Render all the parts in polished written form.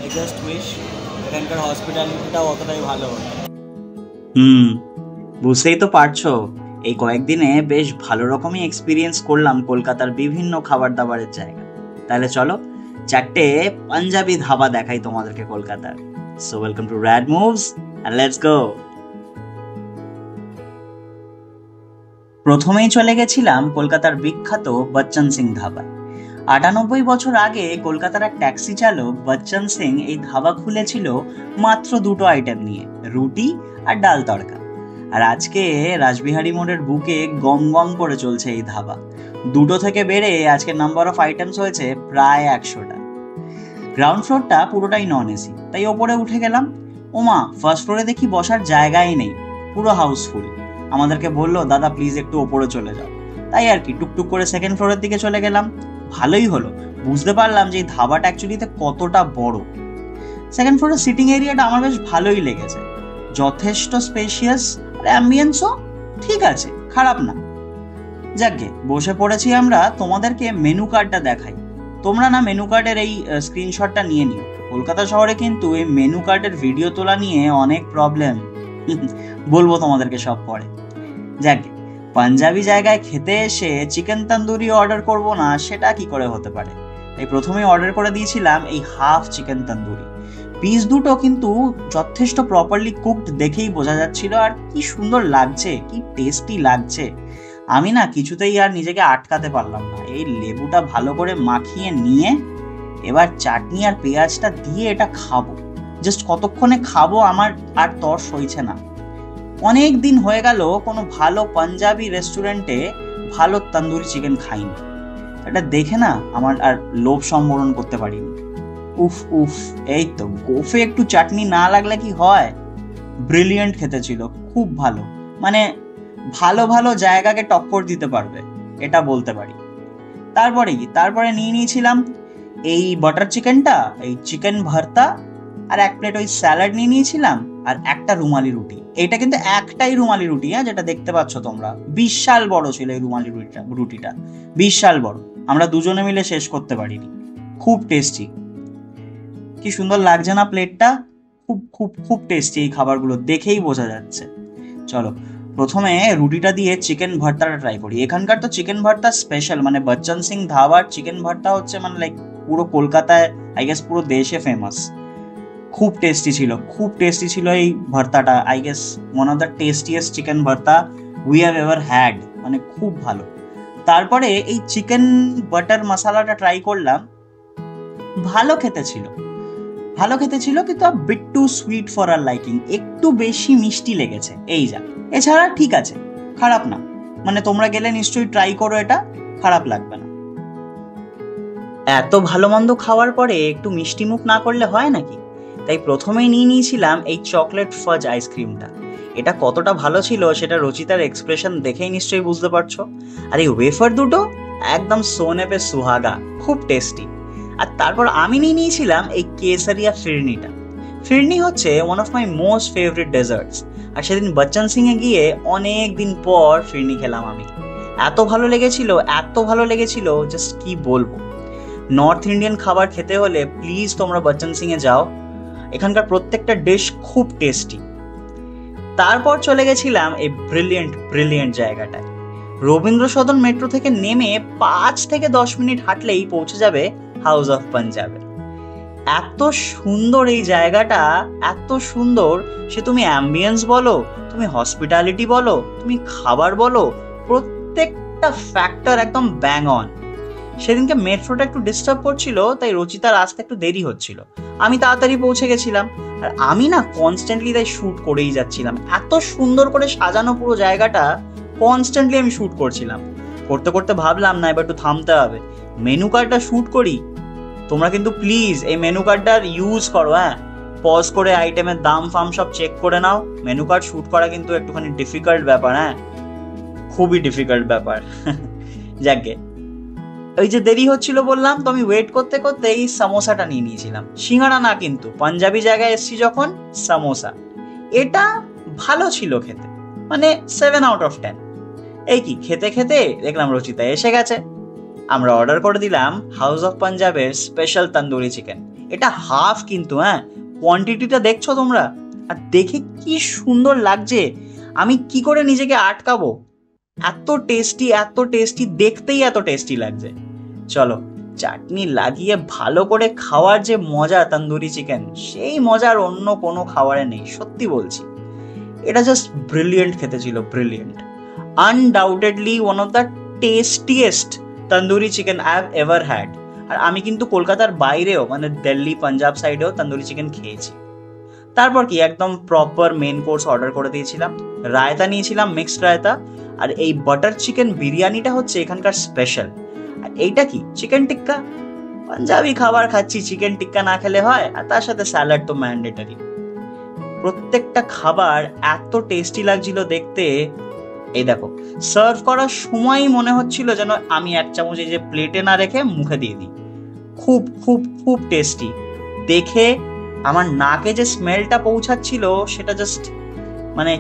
I just wish এখানকার হসপিটালিটিটাও অতটাই ভালো হতো। বুঝতেই তো পারছো, এই কয়েকদিনে বেশ ভালো রকমই এক্সপিরিয়েন্স করলাম কলকাতার বিভিন্ন খাবার দাবারের জায়গা। তাহলে চলো 4টে পাঞ্জাবি ধাবা দেখাই তোমাদেরকে কলকাতার। So welcome to Rad Moves and let's go. প্রথমেই চলে গেছিলাম কলকাতার বিখ্যাত বচ্চন সিং ধাবায়। 98 বছর আগে কলকাতার এক ট্যাক্সি চালক বচ্চন সিং এই ধাবা খুলেছিল মাত্র 2টো আইটেম নিয়ে, রুটি আর ডাল তড়কা। আর আজকে রাসবিহারী মোড়ের বুকে গম গম করে চলছে এই ধাবা। 2টো থেকে বেড়ে আজকে নাম্বার অফ আইটেমস হয়েছে প্রায় 100টা। গ্রাউন্ড ফ্লোরটা পুরোটাই নন এসি, তাই ওপরে উঠে গেলাম। ওমা, ফার্স্ট ফ্লোরে দেখি বসার জায়গাই নেই, পুরো হাউসফুল। আমাদেরকে বললো দাদা প্লিজ একটু ওপরে চলে যাও। তাই আর কি টুকটুক করে সেকেন্ড ফ্লোরের দিকে চলে গেলাম। ভালোই হলো, বুঝতে পারলাম যে এই ধাবাটা অ্যাকচুয়ালিতে কতটা বড়। সেকেন্ড ফ্লোরের সিটিং এরিয়াটা আমার বেশ ভালোই লেগেছে, যথেষ্ট স্পেশিয়াস আর অ্যাম্বিয়েন্সও ঠিক আছে, খারাপ না। যাকগে বসে পড়েছি আমরা, তোমাদেরকে মেনু কার্ডটা দেখাই। তোমরা না মেনু কার্ডের এই স্ক্রিনশটটা নিয়ে নিও। কলকাতা শহরে কিন্তু এই মেনু কার্ডের ভিডিও তোলা নিয়ে অনেক প্রবলেম, বলবো তোমাদেরকে সব পরে। যাকগে, পাঞ্জাবি জায়গায় খেতে এসে চিকেন তন্দুরি অর্ডার করব না সেটা কি করে হতে পারে। তাই প্রথমেই অর্ডার করে দিয়েছিলাম এই হাফ চিকেন তন্দুরি। পিস দুটো কিন্তু যথেষ্ট প্রপারলি কুকড দেখেই বোঝা যাচ্ছিল, আর কি সুন্দর লাগছে, কি টেস্টি লাগছে। আমি না কিছুতেই আর নিজেকে আটকাতে পারলাম না। এই লেবুটা ভালো করে মাখিয়ে নিয়ে এবার চাটনি আর পেঁয়াজটা দিয়ে এটা খাবো। জাস্ট কতক্ষণে খাবো আমার আর তর সইছে না। অনেক দিন হয়ে গেল কোনো ভালো পাঞ্জাবি রেস্টুরেন্টে ভালো তন্দুরি চিকেন খাইনি। এটা দেখে না আমার আর লোভ সম্বরণ করতে পারিনি। উফ উফ, এই তো গোফে একটু চাটনি না লাগলে কি হয়। ব্রিলিয়েন্ট খেতে ছিল, খুব ভালো, মানে ভালো ভালো জায়গাকে টক্কর দিতে পারবে এটা বলতে পারি। তারপরে নিয়ে নিয়েছিলাম এই বাটার চিকেনটা, এই চিকেন ভর্তা, আর এক প্লেট ওই স্যালাড নিয়ে নিয়েছিলাম, আর একটা রুমালি রুটি। এটা কিন্তু একটাই রুমালি রুটি, হ্যাঁ, যেটা দেখতে পাচ্ছ তোমরা। বিশাল বড় ছিল এই রুমালি রুটিটা, বিশাল বড়। আমরা দুজনে মিলে শেষ করতে পারিনি। খুব টেস্টি, কি সুন্দর লাগছে না প্লেটটা। খুব খুব খুব টেস্টি এই খাবারগুলো, দেখেই বোঝা যাচ্ছে। চলো প্রথমে রুটিটা দিয়ে চিকেন ভর্তাটা ট্রাই করি। এখানকার তো চিকেন ভর্তা স্পেশাল, মানে বচ্চন সিং ধাবার চিকেন ভর্তা হচ্ছে মানে লাইক পুরো কলকাতায়, আই গেস পুরো দেশে ফেমাস। খুব টেস্টি ছিল এই ভর্তাটা। I guess one of the tastiest chicken bharta we have ever had, মানে খুব ভালো। তারপরে এই চিকেন বাটার মশলাটা ট্রাই করলাম, ভালো খেতে ছিল কিন্তু bit too sweet for our liking, একটু বেশি মিষ্টি লেগেছে এই যা। এছাড়া ঠিক আছে, খারাপ না। মানে তোমরা গেলে নিশ্চয়ই ট্রাই করো, এটা খারাপ লাগবে না। এত ভালো মন্দ খাওয়ার পরে একটু মিষ্টি মুখ না করলে হয় নাকি। তাই প্রথমেই নিয়ে নিয়েছিলাম এই চকলেট ফাজ আইসক্রিমটা। এটা কতটা ভালো ছিল সেটা রচিতার এক্সপ্রেশন দেখেই নিশ্চয়ই বুঝতে পারছো। আর এই ওয়েফার দুটো একদম সোনে পে সুহাগা, খুব টেস্টি। আর তারপর আমি নিয়ে নিয়েছিলাম এই কেসারিয়া ফিরনিটা। ফিরনি হচ্ছে one of my most favourite desserts. আর সেদিন বচ্চন সিং এ গিয়ে অনেক দিন পর ফিরনি খেলাম আমি। এত ভালো লেগেছিল, জাস্ট কি বলবো। নর্থ ইন্ডিয়ান খাবার খেতে হলে প্লিজ তোমরা বচ্চন সিং এ যাও, এখানকার প্রত্যেকটা ডিশ খুব টেস্টি। তারপর চলে গেছিলাম এই ব্রিলিয়েন্ট জায়গাটায়। রবীন্দ্র সদন মেট্রো থেকে নেমে 5 থেকে 10 মিনিট হাঁটলেই পৌঁছে যাবে হাউস অফ পাঞ্জাবে। এত সুন্দর এই জায়গাটা, এত সুন্দর, সে তুমি অ্যাম্বিয়েন্স বলো, তুমি হসপিটালিটি বলো, তুমি খাবার বলো, প্রত্যেকটা ফ্যাক্টর একদম ব্যাং অন। সেদিনকে মেট্রোটা একটু ডিস্টার্ব করছিল, তাই রচিতার আসতে একটু দেরি হচ্ছিল। আমি তাড়াতাড়ি পৌঁছে গেছিলাম, আর আমি না কনস্ট্যান্টলি তাই শুট করেই যাচ্ছিলাম। এত সুন্দর করে সাজানো পুরো জায়গাটা, কনস্ট্যান্টলি আমি শুট করছিলাম। করতে করতে ভাবলাম না এবার একটু থামতে হবে, মেনু কার্ডটা শুট করি। তোমরা কিন্তু প্লিজ এই মেনু কার্ডটার ইউজ করো, হ্যাঁ, পজ করে আইটেমের দাম ফাম সব চেক করে নাও। মেনু কার্ড শুট করা কিন্তু একটুখানি ডিফিকাল্ট ব্যাপার, হ্যাঁ, খুবই ডিফিকাল্ট ব্যাপার। যাকে ওই যে দেরি হচ্ছিল বললাম, তো আমি ওয়েট করতে করতে এই সামোসাটা নিয়ে নিয়েছিলাম। সিঙ্গাড়া না কিন্তু, পাঞ্জাবি জায়গায় এসছি যখন, সামোসা। এটা ভালো ছিল খেতে, মানে 7 out of 10। এই কি খেতে খেতে দেখলাম রচিতা এসে গেছে। আমরা অর্ডার করে দিলাম হাউস অফ পাঞ্জাবের স্পেশাল তন্দুরি চিকেন। এটা হাফ কিন্তু, হ্যাঁ, কোয়ান্টিটিটা দেখছো তোমরা, আর দেখে কি সুন্দর লাগছে, আমি কি করে নিজেকে আটকাবো, এত টেস্টি, এত টেস্টি, দেখতেই এত টেস্টি লাগছে। চলো, চাটনি লাগিয়ে ভালো করে খাওয়ার যে মজা তন্দুরি চিকেন, সেই মজার অন্য কোনো খাবারে নেই, সত্যি বলছি। এটা জাস্ট ব্রিলিয়েন্ট খেতে ছিল, brilliant, undoubtedly one of the tastiest tandoori chicken I have ever had. আর আমি কিন্তু কলকাতার বাইরেও, মানে দিল্লি পাঞ্জাব সাইডেও তন্দুরি চিকেন খেয়েছি। তারপর কি, একদম প্রপার মেন কোর্স অর্ডার করে দিয়েছিলাম, রায়তা নিয়েছিলাম, মিক্সড রায়তা, আর এই বাটার চিকেন বিরিয়ানিটা হচ্ছে এখানকার স্পেশাল। আর এইটা কি, চিকেন টিক্কা, পাঞ্জাবি খাবার খাচ্ছি, চিকেন টিক্কা না খেলে হয়, আর তার সাথে স্যালাড তো ম্যান্ডেটরি। প্রত্যেকটা খাবার এত টেস্টি লাগছিল দেখতে। এই দেখো, সার্ভ করার সময়ই মনে হচ্ছিল যেন আমি এক চামচ এই যে প্লেটে না রেখে মুখে দিয়ে দিই। খুব খুব খুব টেস্টি, দেখে আমার নাকে যে স্মেলটা পৌঁছাচ্ছিল সেটা জাস্ট মানে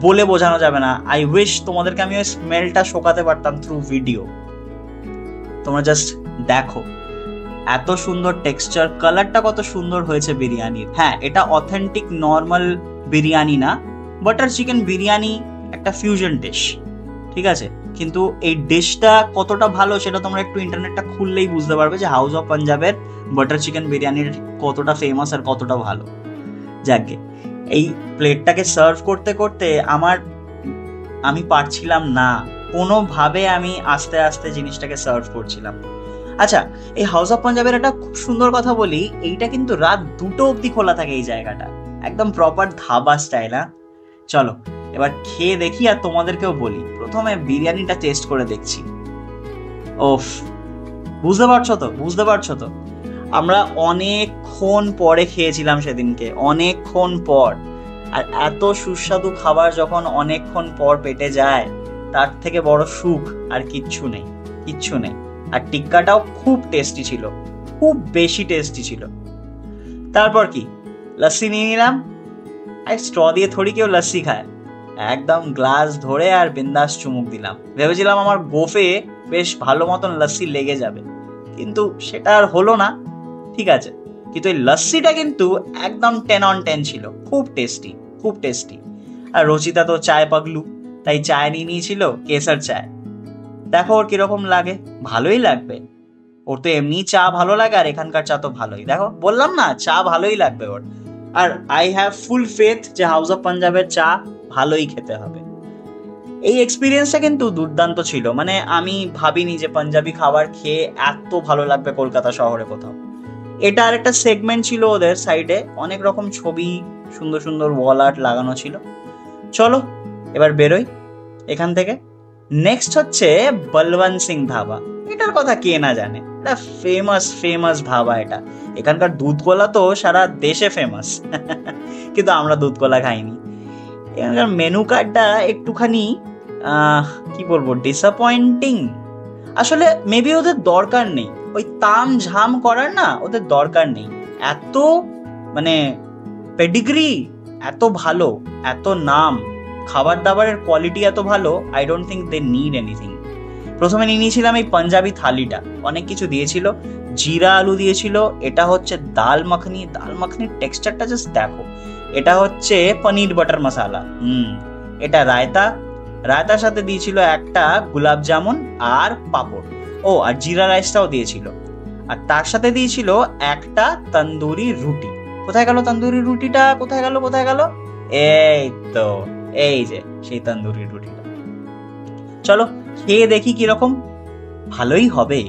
বলে বোঝানো যাবে না। আই উইশ তোমাদেরকে আমি ওই স্মেলটা শোকাতে পারতাম থ্রু ভিডিও। তোমরা জাস্ট দেখো, এত সুন্দর টেক্সচার, কালারটা কত সুন্দর হয়েছে বিরিয়ানির। হ্যাঁ, এটা অথেন্টিক নর্মাল বিরিয়ানি না, বাটার চিকেন বিরিয়ানি একটা ফিউশন ডিশ, ঠিক আছে, কিন্তু এই ডিশটা কতটা ভালো সেটা তোমরা একটু ইন্টারনেটটা খুললেই বুঝতে পারবে যে হাউস অফ পাঞ্জাবের বাটার চিকেন বিরিয়ানির কতটা ফেমাস আর কতটা ভালো। যাকে এই প্লেটটাকে সার্ভ করতে করতে আমি পারছিলাম না কোনোভাবে, আমি আস্তে আস্তে জিনিসটাকে সার্ভ করছিলাম। আচ্ছা, এই হাউস অফ পাঞ্জাবের একটা খুব সুন্দর কথা বলি, এইটা কিন্তু রাত 2টো অবধি খোলা থাকে এই জায়গাটা, একদম প্রপার ধাবা স্টাইল। হ্যাঁ, চলো এবার খেয়ে দেখি আর তোমাদেরকেও বলি। প্রথমে বিরিয়ানিটা টেস্ট করে দেখছি। ওফ, বুঝতে পারছো তো আমরা অনেকক্ষণ পরে খেয়েছিলাম সেদিনকে, অনেকক্ষণ পর, আর এত সুস্বাদু খাবার যখন অনেকক্ষণ পর পেটে যায়, তার থেকে বড় সুখ আর কিচ্ছু নেই। আর টিক্কাটাও খুব টেস্টি ছিল, খুব বেশি টেস্টি ছিল। তারপর কি, লস্যি নিয়ে নিলাম। আর স্ট্র দিয়ে থোড়ি কেউ লস্যি খায়, একদম গ্লাস ধরে আর বিন্দাস চুমুক দিলাম। ভেবেছিলাম আমার গোফে বেশ ভালো মতন লস্যি লেগে যাবে, কিন্তু সেটা আর হলো না। ঠিক আছে, কিন্তু এই লস্যিটা কিন্তু একদম 10 on 10 ছিল, খুব টেস্টি, খুব টেস্টি। আর রচিতা তো চায় পাগলু, তাই চায় নিয়ে নিয়েছিল, কেসার চায়। দেখো ওর কিরকম লাগে, ভালোই লাগবে, ওর তো এমনি চা ভালো লাগে, আর এখানকার চা তো ভালোই, দেখো বললাম না চা ভালোই লাগবে ওর। আর আই হ্যাভ ফুল ফেথ যে হাউস অফ পাঞ্জাবের চা ভালোই খেতে হবে। এই এক্সপিরিয়েন্সটা কিন্তু দুর্দান্ত ছিল, মানে আমি ভাবিনি যে পাঞ্জাবি খাবার খেয়ে এত ভালো লাগবে কলকাতা শহরে কোথাও। এটা আর একটা সেগমেন্ট ছিল ওদের সাইডে, অনেক রকম ছবি, সুন্দর সুন্দর ওয়াল আর্ট লাগানো ছিল। চলো এবার বেরোই এখান থেকে। নেক্সট হচ্ছে বলবন্ত সিং ধাবা। এটার কথা কে না জানে, এটা ফেমাস ধাবা। এটা এখানকার দুধ কলা তো সারা দেশে ফেমাস কিন্তু আমরা দুধ কলা খাইনি। এখানকার মেনু কার্ডটা একটুখানি কি বলবো, ডিসঅ্যাপয়েন্টিং। আসলে মেবি ওদের দরকার নেই, ওই তাম ঝাম করার না ওদের দরকার নেই। এত মানে পেডিগ্রি এত ভালো, এত নাম, খাবার দাবারের কোয়ালিটি এত ভালো, I don't think they need anything. প্রথমে নিয়ে নিয়েছিলাম এই পাঞ্জাবি থালিটা, অনেক কিছু দিয়েছিল, জিরা আলু দিয়েছিল, এটা হচ্ছে দাল মাখনির টেক্সচারটা জাস্ট দেখো। এটা হচ্ছে পনির বাটার মশালা, এটা রায়তার সাথে দিয়েছিল একটা গোলাপ জামুন আর পাপড়, ও আর জিরা রাইসটাও দিয়েছিল, আর তার সাথে দিয়েছিল একটা তন্দুরি রুটি। কোথায় গেল তন্দুরি রুটিটা, কোথায় গেল? এই তো, এই যে সেই তন্দুরি রুটিটা। চলো খেয়ে দেখি কিরকম, ভালোই হবে।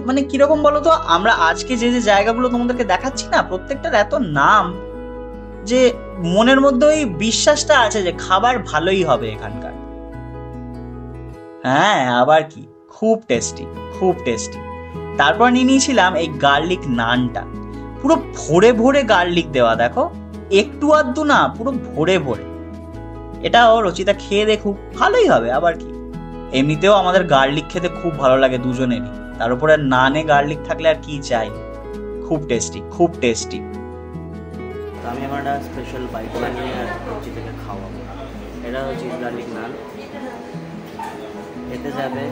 মানে কিরকম বলতো, আমরা আজকে যে যে জায়গাগুলো তোমাদেরকে দেখাচ্ছি না, প্রত্যেকটার এত নাম যে মনের মধ্যে ওই বিশ্বাসটা আছে যে খাবার ভালোই হবে এখানকার। হ্যাঁ, আবার কি, খুব টেস্টি। তারপর নিয়ে নিয়েছিলাম এই গার্লিক নানটা, পুরো ভরে গার্লিক দেওয়া, দেখো একটু আধটু না, পুরো ভরে। এটাও রচিতা খেয়ে দেখুক, ভালোই হবে আবার কি। এমনিতেও আমাদের গার্লিক খেতে খুব ভালো লাগে দুজনেরই, তার উপরে নানে গার্লিক থাকলে আর কি চাই। খুব টেস্টি। আমি আমার একটা স্পেশাল বাইট বানিয়ে রচিতাকে খাওয়াবো। এটা হচ্ছে গার্লিক নান, এতে যাবে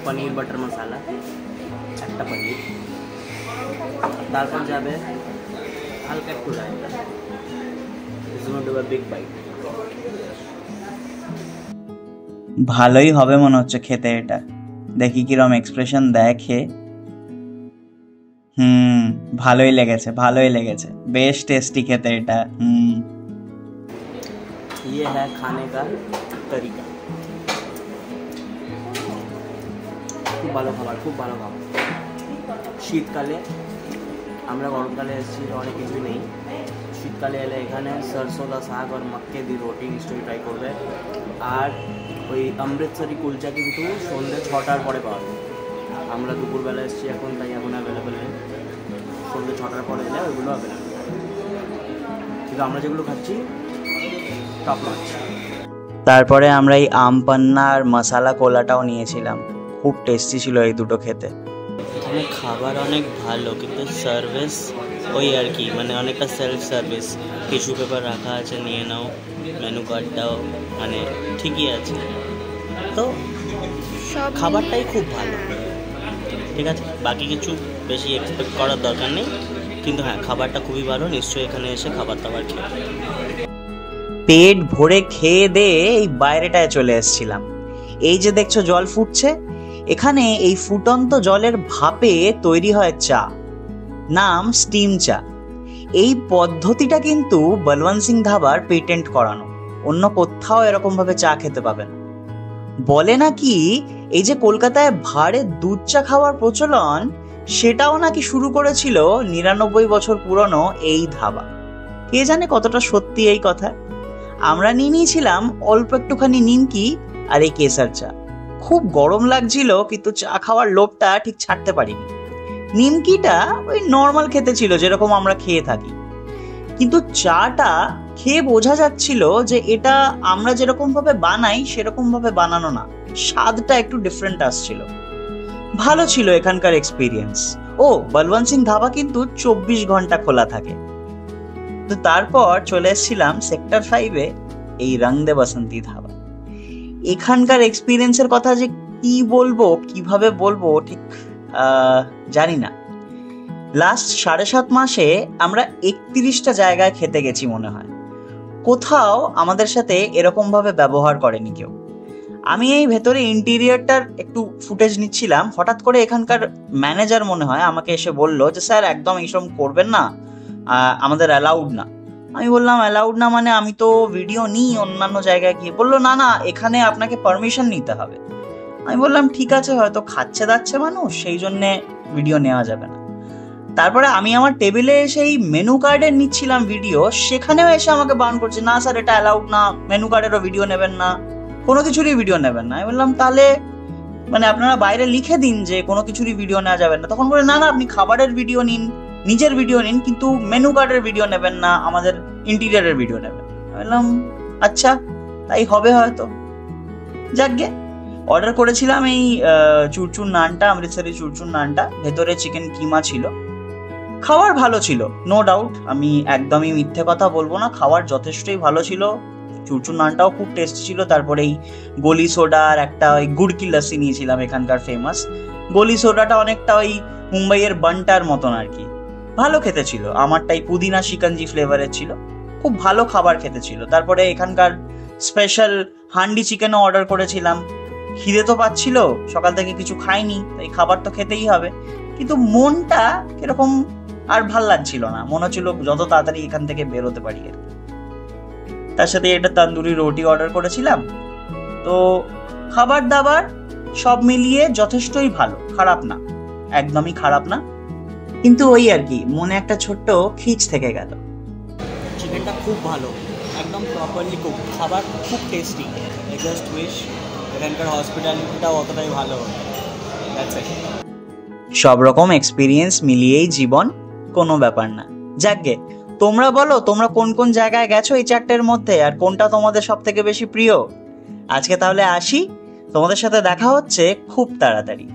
पनीर बटर मसाला একটা পনির, তারপর যাবে হালকা একটু raita. This is going to be a big bite. ভালোই হবে মনে হচ্ছে খেতে এটা, দেখি কিরম এক্সপ্রেশন দেখে। ভালোই লেগেছে, ভালোই লেগেছে, বেশ টেস্টি খেতে এটা। ये है खाने का तरीका। খুব ভালো খাবার, খুব ভালো খাবার। শীতকালে, আমরা গরমকালে এসেছি অনেক কিছু নেই, শীতকালে এলে এখানে সরষোদা শাক আর মক্কে দিয়ে রুটি নিশ্চয়ই ট্রাই করবে। আর ওই অমৃতসরি কুলচা কিন্তু সন্ধ্যে 6টার পরে পাওয়া যায়। আমরা দুপুরবেলা এসেছি এখন, তাই এখন অ্যাভেলেবেল নেই। সন্ধ্যে 6টার পরে এলে ওইগুলো অ্যাভেলেবেল, কিন্তু আমরা যেগুলো খাচ্ছি টপ নচ। তারপরে আমরা এই আম পান্না আর মশালা কোলাটাও নিয়েছিলাম, খুব টেস্টি ছিল এই দুটো খেতে। এখানে খাবার অনেক ভালো, কিন্তু সার্ভিস ওই আর কি, মানে অনেকটা সেলফ সার্ভিস। টিস্যু পেপার রাখা আছে, নিয়ে নাও। মেনু কার্ডটাও মানে ঠিকই আছে, তো খাবারটাই খুব ভালো। ঠিক আছে, বাকি কিছু বেশি এক্সপেক্ট করার দরকার নেই, কিন্তু হ্যাঁ খাবারটা খুবই ভালো। নিশ্চয়ই এখানে এসে খাবার দাবার খেয়ে পেট ভরে খেয়ে দিয়ে এই বাইরেটায় চলে এসেছিলাম। এই যে দেখছো জল ফুটছে, এখানে এই ফুটন্ত জলের ভাপে তৈরি হয় চা, নাম স্টিম চা। এই পদ্ধতিটা কিন্তু বলবন্ত সিং ধাবার পেটেন্ট করানো, অন্য কোথাও এরকম ভাবে চা খেতে পাবে না। বলে নাকি এই যে কলকাতায় ভাড়ে দুধ চা খাওয়ার প্রচলন, সেটাও নাকি শুরু করেছিল 99 বছর পুরনো এই ধাবা। কে জানে কতটা সত্যি এই কথা। আমরা নিয়ে নিয়েছিলাম অল্প একটুখানি নিমকি আর এই কেসার চা। খুব গরম লাগছিল, কিন্তু চা খাওয়ার লোভটা ঠিক ছাড়তে পারিনি। নিমকিটা ওই নর্মাল খেতে ছিল, যেরকম আমরা খেয়ে থাকি, কিন্তু চাটা খেয়ে বোঝা যাচ্ছিল যে এটা আমরা যেরকম ভাবে বানাই সেরকম ভাবে বানানো না, স্বাদটা একটু ডিফারেন্ট আসছিল। ভালো ছিল এখানকার এক্সপিরিয়েন্স। ও বলবন্ত সিং ধাবা কিন্তু 24 ঘন্টা খোলা থাকে। তো তারপর চলে এসেছিলাম সেক্টর 5-এ এই রং দে বসন্তি ধাবা। এখানকার এক্সপিরিয়েন্সের কথা যে কি বলবো, কিভাবে বলবো ঠিক জানি না। লাস্ট 7.5 মাসে আমরা 31টা জায়গায় খেতে গেছি মনে হয়, কোথাও আমাদের সাথে এরকম ভাবে ব্যবহার করেনি কেউ। আমি এই ভেতরে ইন্টেরিয়রটার একটু ফুটেজ নিচ্ছিলাম, হঠাৎ করে এখানকার ম্যানেজার মনে হয় আমাকে এসে বলল যে স্যার একদম এইসব করবেন না, আমাদের অ্যালাউড না। আমি বললাম অ্যালাউড না মানে, আমি তো ভিডিও নিই অন্যান্য জায়গায় গিয়ে। বললো না না, এখানে আপনাকে পারমিশন নিতে হবে। আমি বললাম ঠিক আছে, হয়তো খাচ্ছে দাচ্ছে মানুষ, সেই জন্যে ভিডিও নেওয়া যাবে না। তারপরে আমি আমার টেবিলে সেই মেনু কার্ডের নিচ্ছিলাম ভিডিও, সেখানেও এসে আমাকে বারণ করছে, না স্যার এটা অ্যালাউড না, মেনু কার্ডেরও ভিডিও নেবেন না, কোনো কিছুরই ভিডিও নেবেন না। আমি বললাম তাহলে মানে আপনারা বাইরে লিখে দিন যে কোনো কিছুরই ভিডিও নেওয়া যাবে না। তখন বলে না না, আপনি খাবারের ভিডিও নিন, নিজের ভিডিও নিন, কিন্তু মেনু কার্ডের ভিডিও নেবেন না, আমাদের ইন্টেরিয়রের ভিডিও নেবেন। বললাম আচ্ছা তাই হবে হয়তো। যাকগে, অর্ডার করেছিলাম এই চুরচুর নানটা, অমৃতসরি চুরচুর নানটা, ভেতরে চিকেন কিমা ছিল। খাবার ভালো ছিল, নো ডাউট, আমি একদমই মিথ্যে কথা বলবো না, খাবার যথেষ্টই ভালো ছিল। চুরচুর নানটাও খুব টেস্টি ছিল। তারপরে এই গলি সোডা আর একটা ওই গুড় কি লস্যি নিয়েছিলাম, এখানকার ফেমাস। গলি সোডাটা অনেকটা ওই মুম্বাইয়ের বান্টার মতন আর কি, ভালো খেতে ছিল। আমারটাই পুদিনা শিকঞ্জি ফ্লেভারের ছিল, খুব ভালো খাবার খেতে ছিল। তারপরে এখানকার স্পেশাল হান্ডি চিকেনও অর্ডার করেছিলাম। খিদে তো পাচ্ছিল, সকাল থেকে কিছু খাইনি, তাই খাবার তো খেতেই হবে, কিন্তু মনটা কিরকম আর ভাল লাগছিল না, মনে হচ্ছিল যত তাড়াতাড়ি এখান থেকে বেরোতে পারি আর কি। তার সাথে একটা তন্দুরি রুটি অর্ডার করেছিলাম। তো খাবার দাবার সব মিলিয়ে যথেষ্টই ভালো, খারাপ না, একদমই খারাপ না, কিন্তু ওই আর কি মনে একটা ছোট্ট খিচ থেকে গেল। চিকেনটা খুব ভালো, একদম প্রপারলি কুক, খাবার খুব টেস্টি। আই জাস্ট উইশ এখানকার হসপিটালিটিটাও অতটাই ভালো। সব রকম এক্সপিরিয়েন্স মিলিয়েই জীবন, কোনো ব্যাপার না। যাকগে, তোমরা বলো তোমরা কোন কোন জায়গায় গেছো এই 4টের মধ্যে, আর কোনটা তোমাদের সব থেকে বেশি প্রিয়। আজকে তাহলে আসি, তোমাদের সাথে দেখা হচ্ছে খুব তাড়াতাড়ি।